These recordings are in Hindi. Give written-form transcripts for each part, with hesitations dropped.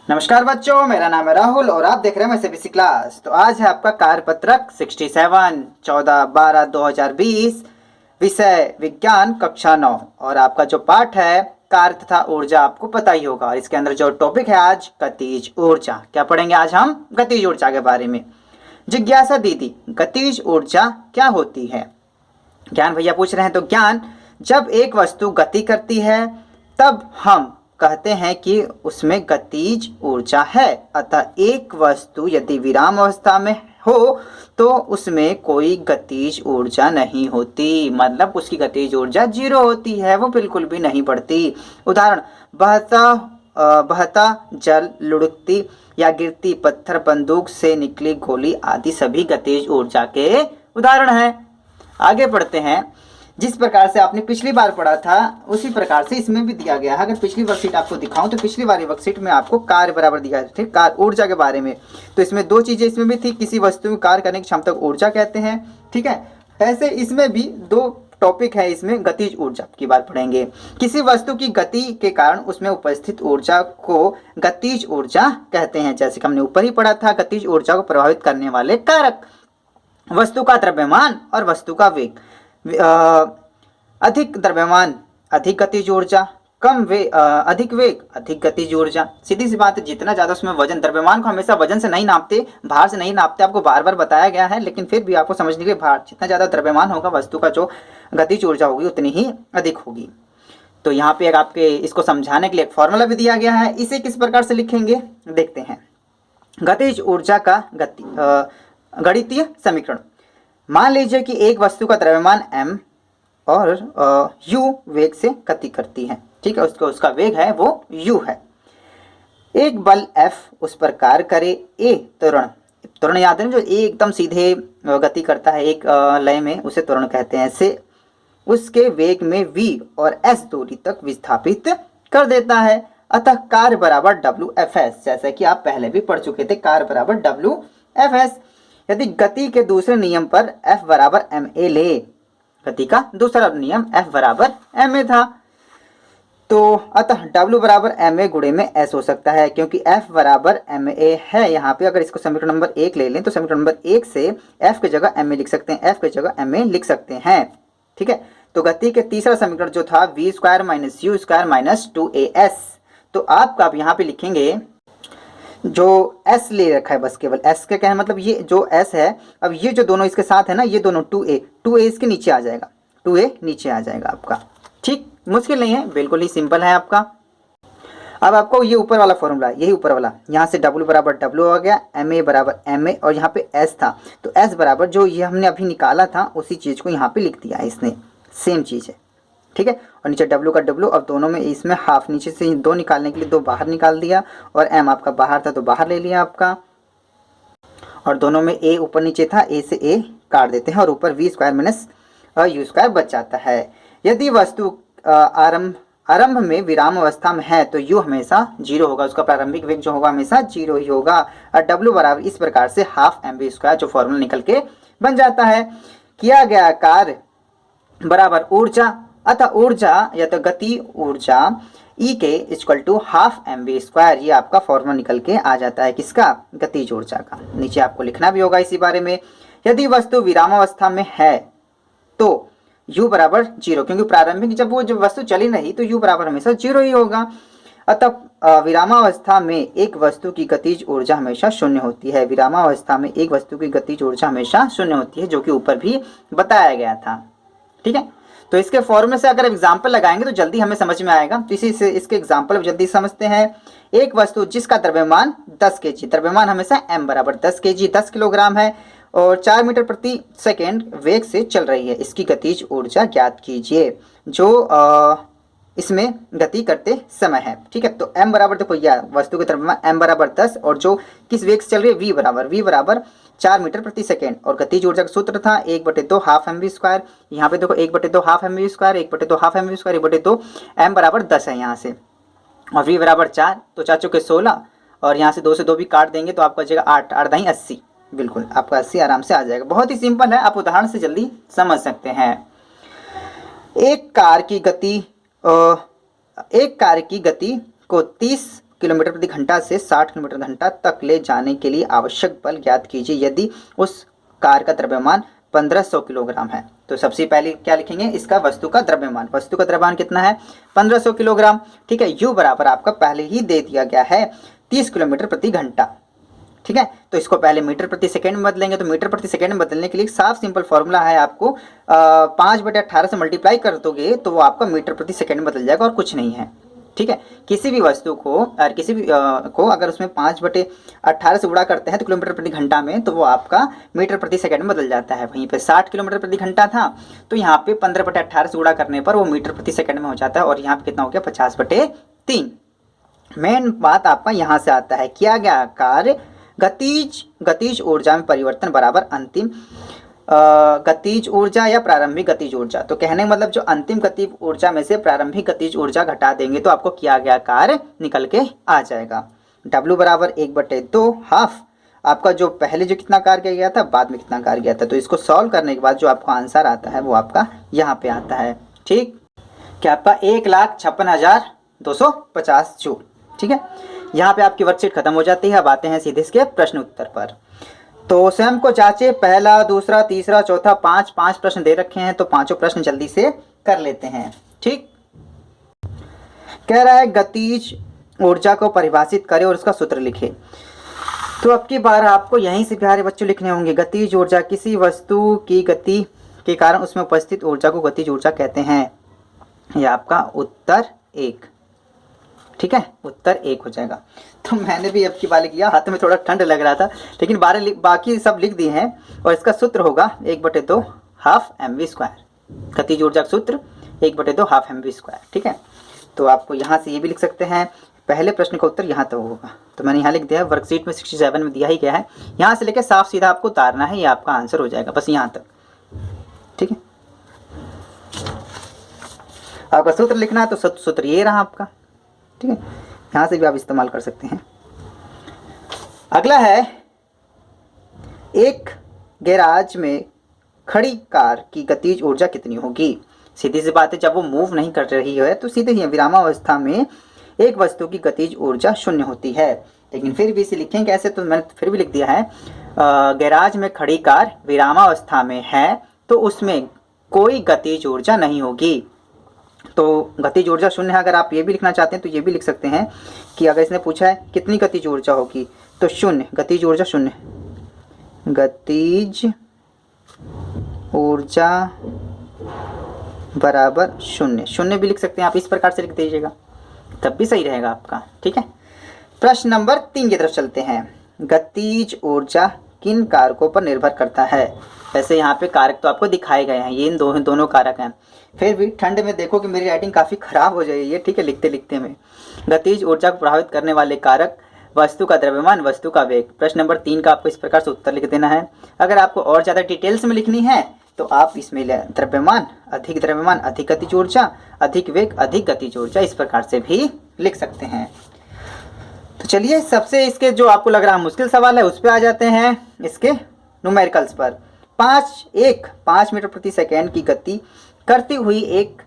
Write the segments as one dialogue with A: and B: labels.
A: नमस्कार बच्चों, मेरा नाम है राहुल और आप देख रहे हैं मैं सीबीएसई क्लास। तो आज है आपका कार्यपत्रक 67 14/12/2020 विषय विज्ञान कक्षा 9 और आपका जो पाठ है कार्य तथा ऊर्जा आपको पता ही होगा। और इसके अंदर जो टॉपिक है आज गतिज ऊर्जा। क्या पढ़ेंगे आज हम? गतिज ऊर्जा के बारे में। जिज्ञासा दीदी, गतिज ऊर्जा क्या होती है? ज्ञान भैया पूछ रहे हैं। तो ज्ञान, जब एक वस्तु गति करती है तब हम कहते हैं कि उसमें गतिज ऊर्जा है। अतः एक वस्तु यदि विराम अवस्था में हो तो उसमें कोई गतिज ऊर्जा नहीं होती, मतलब उसकी गतिज ऊर्जा जीरो होती है, वो बिल्कुल भी नहीं बढ़ती। उदाहरण, बहता जल, लुढ़कती या गिरती पत्थर, बंदूक से निकली गोली आदि सभी गतिज ऊर्जा के उदाहरण हैं। आगे पढ़ते हैं। जिस प्रकार से आपने पिछली बार पढ़ा था उसी प्रकार से इसमें भी दिया गया है। अगर पिछली वर्कशीट आपको दिखाऊं तो पिछली वाली वर्कशीट में आपको कार्य बराबर दिया थे कार्य ऊर्जा के बारे में। तो इसमें दो चीजें इसमें भी थी, किसी वस्तु में कार्य करने की क्षमता को ऊर्जा कहते हैं, ठीक है। ऐसे इसमें भी दो टॉपिक है, इसमें गतिज ऊर्जा की बात पढ़ेंगे। किसी वस्तु की गति के कारण उसमें उपस्थित ऊर्जा को गतिज ऊर्जा कहते हैं। जैसे कि हमने ऊपर ही पढ़ा था, गतिज ऊर्जा को प्रभावित करने वाले कारक, वस्तु का द्रव्यमान और वस्तु का वेग। अधिक द्रव्यमान अधिक गतिज ऊर्जा, अधिक वेग अधिक गतिज ऊर्जा। सीधी सी बात है, जितना ज्यादा उसमें वजन, द्रव्यमान को हमेशा वजन से नहीं नापते, भार से नहीं नापते, आपको बार बार बताया गया है, लेकिन फिर भी आपको समझने के लिए भार, जितना ज्यादा द्रव्यमान होगा वस्तु का जो गतिज ऊर्जा होगी उतनी ही अधिक होगी। तो यहाँ पे आपके इसको समझाने के लिए एक फॉर्मूला भी दिया गया है। इसे किस प्रकार से लिखेंगे देखते हैं। गतिज ऊर्जा का गणितीय समीकरण। मान लीजिए कि एक वस्तु का द्रव्यमान m और u वेग से गति करती है, ठीक है। उसका वेग है वो u है। एक बल F उस पर कार्य करे a, त्वरण याद है, जो एकदम सीधे गति करता है एक लय में, उसे त्वरण कहते हैं। से उसके वेग में v और s दूरी तक विस्थापित कर देता है। अतः कार्य बराबर WFS, जैसा कि आप पहले भी पढ़ चुके थे, कार्य बराबर WFS। यदि गति के दूसरे नियम पर F बराबर ma ले, गति का दूसरा नियम F बराबर ma था, तो अतः W बराबर ma गुणे में S हो सकता है, क्योंकि F बराबर ma है। यहाँ पे अगर इसको समीकरण नंबर 1 ले लें तो समीकरण नंबर 1 से F की जगह ma लिख सकते हैं, F की जगह ma लिख सकते हैं, ठीक है। तो गति के तीसरा समीकरण जो था v square minus u square minus 2as, तो आपका अब यहाँ पे लिखेंगे जो s ले रखा है, बस केवल s का क्या है, मतलब ये जो s है, अब ये जो दोनों इसके साथ है ना, ये दोनों 2a इसके नीचे आ जाएगा, 2a नीचे आ जाएगा आपका, ठीक। मुश्किल नहीं है, बिल्कुल ही सिंपल है आपका। अब आपको ये ऊपर वाला फॉर्मूला, यही ऊपर वाला, यहाँ से W बराबर W आ गया, ma बराबर ma, और यहाँ पे s था, तो s बराबर जो ये हमने अभी निकाला था उसी चीज़ को यहाँ पे लिख दिया है इसने, सेम चीज़ है, ठीक है। और नीचे W का W, अब दोनों में इसमें हाफ, नीचे से 2 निकालने के लिए 2 बाहर निकाल दिया, और m आपका बाहर था तो बाहर ले लिया आपका, और दोनों में a ऊपर नीचे था, a से a काट देते हैं और ऊपर v square minus u square बच जाता है। यदि वस्तु आरंभ में विराम अवस्था में है तो u हमेशा 0 होगा, उसका प्रारंभिक वेग जो होगा हमेशा 0 ही होगा। और W बराबर इस प्रकार से हाफ mv स्क्वायर जो फॉर्मूला निकल के बन जाता है। किया गया कार्य बराबर ऊर्जा, अतः ऊर्जा या तो गति ऊर्जा E के equal to half mv square, ये आपका फॉर्मूला निकल के आ जाता है, किसका? गतिज ऊर्जा का। नीचे आपको लिखना भी होगा इसी बारे में। यदि वस्तु विरामावस्था में है तो u बराबर 0, क्योंकि प्रारंभिक जब वो जब वस्तु चली नहीं तो u बराबर हमेशा 0 ही होगा। अतः विरामावस्था में एक वस्तु की गतिज ऊर्जा हमेशा शून्य होती है। विरामावस्था में एक वस्तु की गतिज ऊर्जा हमेशा शून्य होती है, जो कि ऊपर भी बताया गया था, ठीक है। तो इसके फॉर्मूले से अगर एग्जाम्पल लगाएंगे तो जल्दी हमें समझ में आएगा, तो इसी से इसके एग्जाम्पल जल्दी समझते हैं। एक वस्तु जिसका द्रव्यमान 10 kg, द्रव्यमान हमेशा m बराबर 10 kg 10 किलोग्राम है और 4 मीटर प्रति सेकेंड वेग से चल रही है, इसकी गतिज ऊर्जा ज्ञात कीजिए जो इसमें गति करते समय है, ठीक है। तो m बराबर, देखो यह वस्तु के द्रव्यमान m बराबर 10 और जो किस वेग से चल रही है v बराबर 4 मीटर प्रति सेकेंड, और गतिज ऊर्जा का सूत्र था 1/2 हाफ mv स्क्वायर। यहाँ पे देखो 1/2 half mv square, 1/2 half mv square, 1/2 m बराबर 10 है यहाँ से, और v बराबर 4, तो 4 चौके 16, और यहाँ से 2 से 2 भी काट देंगे तो आपका जगह 8, 8 दाहीं 80, बिल्कुल आपका 80 आराम से आ जाएगा। बहुत ही सिंपल है, आप उदाहरण से जल्दी समझ सकते हैं। एक कार की गति को 30 किलोमीटर प्रति घंटा से 60 किलोमीटर घंटा तक ले जाने के लिए आवश्यक बल ज्ञात कीजिए यदि उस कार का द्रव्यमान 1500 किलोग्राम है। तो सबसे पहले क्या लिखेंगे, इसका वस्तु का द्रव्यमान। वस्तु का द्रव्यमान कितना है, 1500 किलोग्राम। ठीक है, यू बराबर आपका पहले ही दे दिया गया है 30 किलोमीटर प्रति घंटा। ठीक है, तो इसको पहले मीटर प्रति सेकेंड में बदलेंगे। तो मीटर प्रति सेकेंड में बदलने के लिए साफ सिंपल फॉर्मूला है, आपको 5/18 से मल्टीप्लाई कर दोगे तो वो आपका मीटर प्रति सेकेंड में बदल जाएगा और कुछ नहीं है। ठीक है, किसी भी वस्तु को और किसी भी को अगर उसमें 5/18 से गुणा करते हैं तो किलोमीटर प्रति घंटा में, तो वो आपका मीटर प्रति सेकंड में बदल जाता है। वहीं पे 60 किलोमीटर प्रति घंटा था तो यहाँ पे 15/18 से गुणा करने पर वो मीटर प्रति सेकंड में हो जाता है और यहाँ पे कितना हो गया 50/3। मेन बात आपका यहाँ से आता है, किया गया कार्य गतिज ऊर्जा में परिवर्तन बराबर अंतिम गतिज ऊर्जा या प्रारंभिक गतिज ऊर्जा। तो कहने का मतलब जो अंतिम गतिज ऊर्जा में से प्रारंभिक गतिज ऊर्जा घटा देंगे तो आपको किया गया कार्य निकल के आ जाएगा। W बराबर 1/2 हाफ आपका जो पहले जो कितना कार्य किया गया था, बाद में कितना कार्य किया था। तो इसको सॉल्व करने के बाद जो आपका आंसर आता है वो आपका यहाँ पे आता है। ठीक, क्या आपका 1,56,250 जूल। ठीक है, यहाँ पे आपकी वर्कशीट खत्म हो जाती है। अब आते हैं सीधे इसके प्रश्न उत्तर पर। तो स्वयं को जांचे, पहला, दूसरा, तीसरा, चौथा, पांच प्रश्न दे रखे हैं तो पांचों प्रश्न जल्दी से कर लेते हैं। ठीक, कह रहा है गतिज ऊर्जा को परिभाषित करें और उसका सूत्र लिखे। तो अब की बार आपको यहीं से प्यारे बच्चों लिखने होंगे। गतिज ऊर्जा किसी वस्तु की गति के कारण उसमें उपस्थित ऊर्जा को गतिज ऊर्जा कहते हैं। यह आपका उत्तर 1। ठीक है, उत्तर 1 हो जाएगा। तो मैंने भी अब की बार किया, हाथ में थोड़ा ठंड लग रहा था लेकिन बाकी सब लिख दिए हैं। और इसका सूत्र होगा 1/2 हाफ mv²। गतिज ऊर्जा का सूत्र 1/2 हाफ mv²। ठीक है, तो आपको यहाँ से ये भी लिख सकते हैं, पहले प्रश्न का उत्तर यहाँ तक होगा। तो मैंने यहाँ लिख दिया है, वर्कशीट में 67 में दिया ही गया है। यहाँ से लेकर साफ सीधा आपको उतारना है, ये आपका आंसर हो जाएगा बस यहाँ तक। ठीक है, आपका सूत्र लिखना है तो सूत्र ये रहा आपका। ठीक है, यहाँ से भी आप इस्तेमाल कर सकते हैं। अगला है, एक गैराज में खड़ी कार की गतिज ऊर्जा कितनी होगी। सीधी सी बात है, जब वो मूव नहीं कर रही है तो सीधे ही विरामावस्था में एक वस्तु की गतिज ऊर्जा 0 होती है। लेकिन फिर भी इसे लिखें कैसे, तो मैंने फिर भी लिख दिया है, गैराज में खड़ी कार विरामावस्था में है तो उसमें कोई गतिज ऊर्जा नहीं होगी। तो गतिज ऊर्जा 0 है। अगर आप ये भी लिखना चाहते हैं तो ये भी लिख सकते हैं कि अगर इसने पूछा है कितनी गतिज ऊर्जा होगी तो 0, गतिज ऊर्जा 0, गतिज ऊर्जा बराबर 0 भी लिख सकते हैं आप, इस प्रकार से लिख दीजिएगा तब भी सही रहेगा आपका। ठीक है, प्रश्न नंबर 3 की तरफ चलते हैं। गतिज ऊर्जा किन कारकों पर निर्भर करता है। वैसे यहाँ पे कारक तो आपको दिखाए गए हैं, ये इन दोनों कारक हैं। फिर भी ठंड में देखो कि मेरी राइटिंग काफ़ी ख़राब हो जाएगी है। ठीक है, लिखते लिखते में गतिज ऊर्जा को प्रभावित करने वाले कारक, वस्तु का द्रव्यमान, वस्तु का वेग। प्रश्न नंबर 3 का आपको इस प्रकार से उत्तर लिख देना है। अगर आपको और ज़्यादा डिटेल्स में लिखनी है तो आप इसमें द्रव्यमान, अधिक गतिज ऊर्जा, अधिक वेग, अधिक गतिज ऊर्जा, इस प्रकार से भी लिख सकते हैं। तो चलिए सबसे इसके जो आपको लग रहा मुश्किल सवाल है उस पर आ जाते हैं, इसके न्यूमेरिकल्स पर। 5 मीटर प्रति सेकेंड की गति करती हुई एक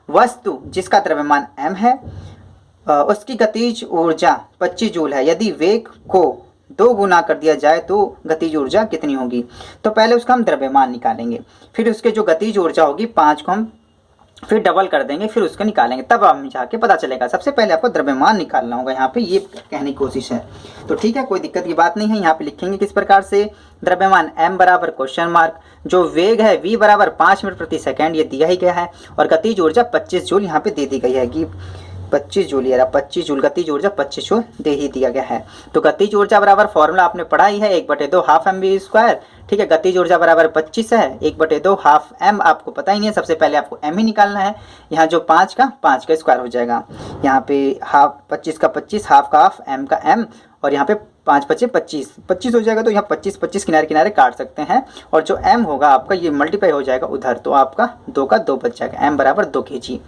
A: वस्तु जिसका द्रव्यमान m है, उसकी गतिज ऊर्जा 25 जूल है। यदि वेग को 2 गुना कर दिया जाए तो गतिज ऊर्जा कितनी होगी। तो पहले उसका हम द्रव्यमान निकालेंगे, फिर उसके जो गतिज ऊर्जा होगी 5 को हम फिर डबल कर देंगे, फिर उसको निकालेंगे, तब हम जाके पता चलेगा। सबसे पहले आपको द्रव्यमान निकालना होगा, यहाँ पे ये कहने की कोशिश है। तो ठीक है, कोई दिक्कत की बात नहीं है। यहाँ पे लिखेंगे किस प्रकार से, द्रव्यमान m बराबर क्वेश्चन मार्क, जो वेग है v बराबर 5 मीटर प्रति सेकेंड, ये दिया ही गया है, और गतिज ऊर्जा 25 जूल यहाँ पे दे दी गई है कि 25 जूल, यार 25 जूल, गतिज ऊर्जा 25 जूल दे ही दिया गया है। तो गतिज ऊर्जा बराबर फॉर्मूला आपने पढ़ा ही है, 1/2 हाफ mv²। ठीक है, गतिज ऊर्जा बराबर 25 है, 1/2 हाफ m आपको पता ही नहीं है, सबसे पहले आपको m ही निकालना है। यहाँ जो 5 का स्क्वायर हो जाएगा, यहाँ पे हाफ 25 का 25, हाफ का हाफ, m का m, और यहाँ पे 5 × 25 25 हो जाएगा। तो यहाँ 25 किनारे किनारे काट सकते हैं, और जो m होगा आपका ये मल्टीप्लाई हो जाएगा उधर, तो आपका 2 का 2 बच जाएगा, m बराबर 2 kg।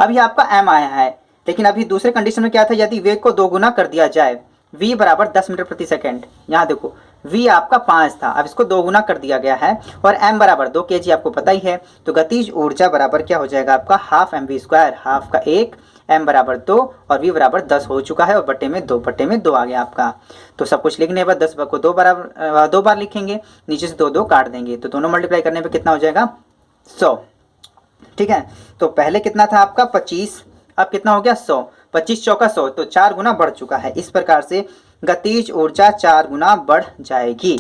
A: अब ये आपका m आया है, लेकिन अभी दूसरे कंडीशन में क्या था, यदि वेग को 2 गुना कर दिया जाए, v बराबर 10 मीटर प्रति सेकेंड, यहाँ देखो v आपका 5 था, अब इसको 2 गुना कर दिया गया है, और m बराबर 2 kg आपको पता ही है। तो गतिज ऊर्जा बराबर क्या हो जाएगा आपका हाफ mv², हाफ का 1, m बराबर 2 और v बराबर 10 हो चुका है और बटे में 2 आ गया आपका। तो सब कुछ लिखने के बाद 10 को 2 बार लिखेंगे, नीचे से 2 काट देंगे, तो दोनों मल्टीप्लाई करने पे कितना हो जाएगा 100। ठीक है, तो पहले कितना था आपका 25, अब कितना हो गया 100, 25 चौका 100, तो 4 गुना बढ़ चुका है। इस प्रकार से गतिज ऊर्जा 4 गुना बढ़ जाएगी।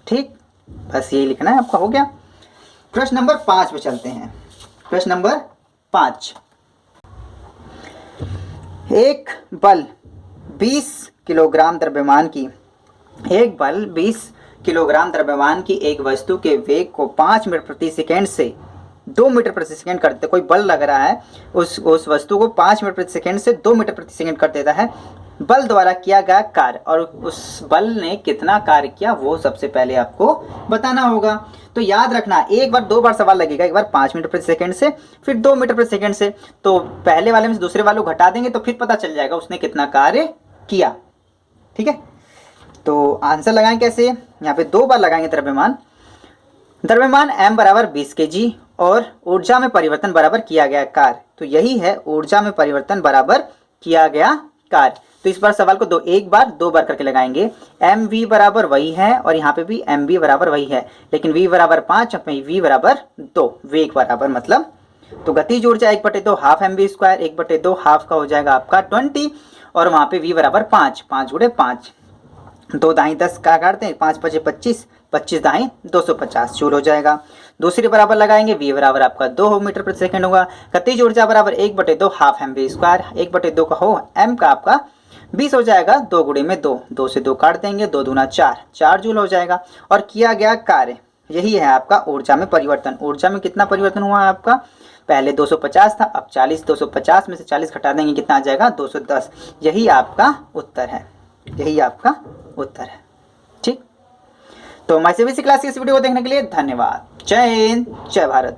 A: ठीक, बस यही लिखना है आपका, हो गया। प्रश्न नंबर 5 पे चलते हैं। प्रश्न नंबर 5, एक बल 20 किलोग्राम द्रव्यमान की एक वस्तु के वेग को 5 मीटर प्रति सेकेंड से 2 मीटर प्रति सेकेंड करते, कोई बल लग रहा है, उस वस्तु को 5 मीटर प्रति सेकेंड से 2 मीटर प्रति सेकेंड कर देता है। बल द्वारा किया गया कार्य और उस बल ने कितना कार्य किया वो सबसे पहले आपको बताना होगा। तो याद रखना, एक बार 2 बार सवाल लगेगा, एक बार 5 मीटर प्रति सेकेंड से, फिर 2 मीटर प्रति सेकेंड से। तो पहले वाले में से दूसरे वाले को घटा देंगे तो फिर पता चल जाएगा उसने कितना कार्य किया। ठीक है, तो आंसर लगाएं कैसे, यहाँ पे 2 बार लगाएंगे द्रव्यमान m बराबर 20 kg और ऊर्जा में परिवर्तन बराबर किया गया कार्य। तो यही है ऊर्जा में परिवर्तन बराबर किया गया कार्य। तो इस बार सवाल को एक बार 2 बार करके लगाएंगे। एम वी बराबर वही है और यहाँ पे भी एम वी बराबर वही है, लेकिन v बराबर 5 वी बराबर 2, वेग बराबर मतलब। तो गतिज ऊर्जा 1/2 half M V square, 1/2 half का हो जाएगा आपका 20 और वहाँ पे v बराबर 5, 5 गुणे 5, 2 दाई 10 का काटते हैं, 5 5 25, 25 दाई 250 जूल हो जाएगा। दूसरी बराबर लगाएंगे, v बराबर आपका 2 मीटर प्रति सेकंड होगा। गतिज ऊर्जा बराबर 1/2 हाफ एम वी स्क्वायर, 1/2 का हो m का आपका 20 हो जाएगा, 2 गुणे में 2, 2 से 2 काट देंगे, 2 दूना 4, 4 जूल हो जाएगा। और किया गया कार्य यही है आपका ऊर्जा में परिवर्तन। ऊर्जा में कितना परिवर्तन हुआ है आपका, पहले 250 था, अब 40, 250 में से 40 घटा देंगे, कितना आ जाएगा 210। यही आपका उत्तर है, यही आपका उत्तर है। ठीक, तो माय सीबीएसई क्लास की इस वीडियो को देखने के लिए धन्यवाद। जय हिंद, जय भारत।